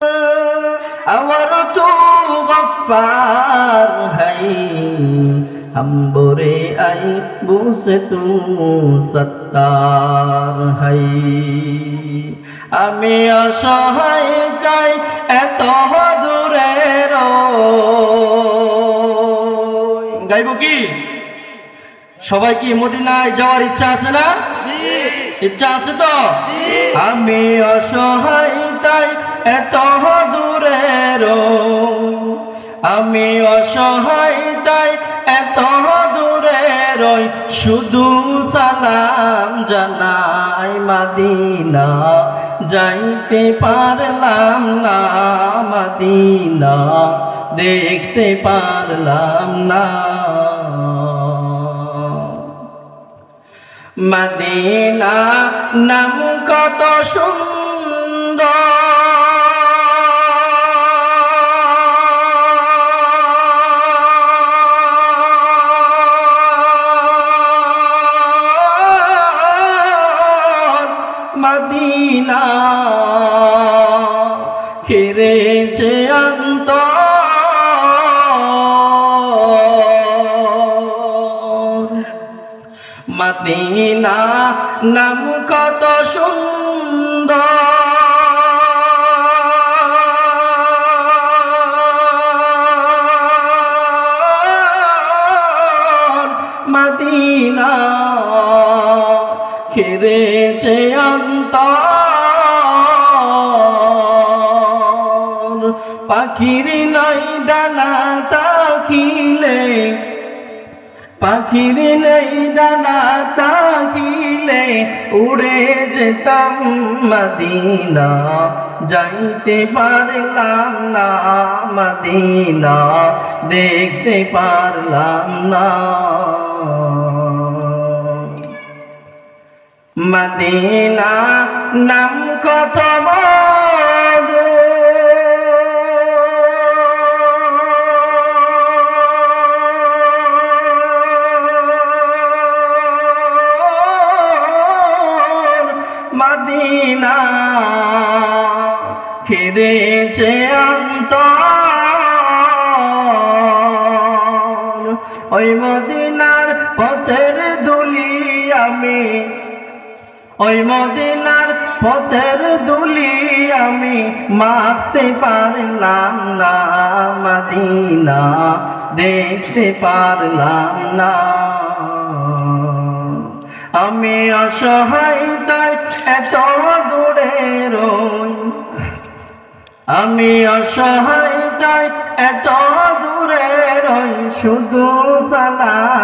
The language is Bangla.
और तू गफ्फार है, हम बुरे ऐबों से तू सत्तार है। আমি অসহায় তাই এত দূরে রই। গাইব কি? সবাই কি মদিনায় যাওয়ার ইচ্ছা আছে না? ইচ্ছা আছে তো? আমি অসহায় তাই এত দূরে রই, আমি অসহায় তাই এত দূরে রই, শুধু সালাম জানাই মদিনা যাইতে পারলাম না, মদিনা দেখতে পারলাম না। মদিনা নাম কত সুন্দর, মদিনা ফিরেছে অন্তর। মদিনা নাম কত সুন্দর, মদিনা ঘিরেছে অন্তর। পাখির নাই ডানা তাকিলে, পাখির নেই ডানা তাকিলে উড়ে যেতাম মদিনা যাইতে পারলাম না, মদিনা দেখতে পারলাম না। মদিনা নাম কত মধু, মদিনা ফিরেছে অন্তর। ওই মদিনার পথের ধুলি আমি, ওই মদিনার পথের ধুলি আমি মাখতে পারলাম না, মদিনা দেখতে পারলাম না। আমি অসহায় তাই এত দূরে রই, আমি অসহায় তাই এত দূরে রই, শুধু সালাম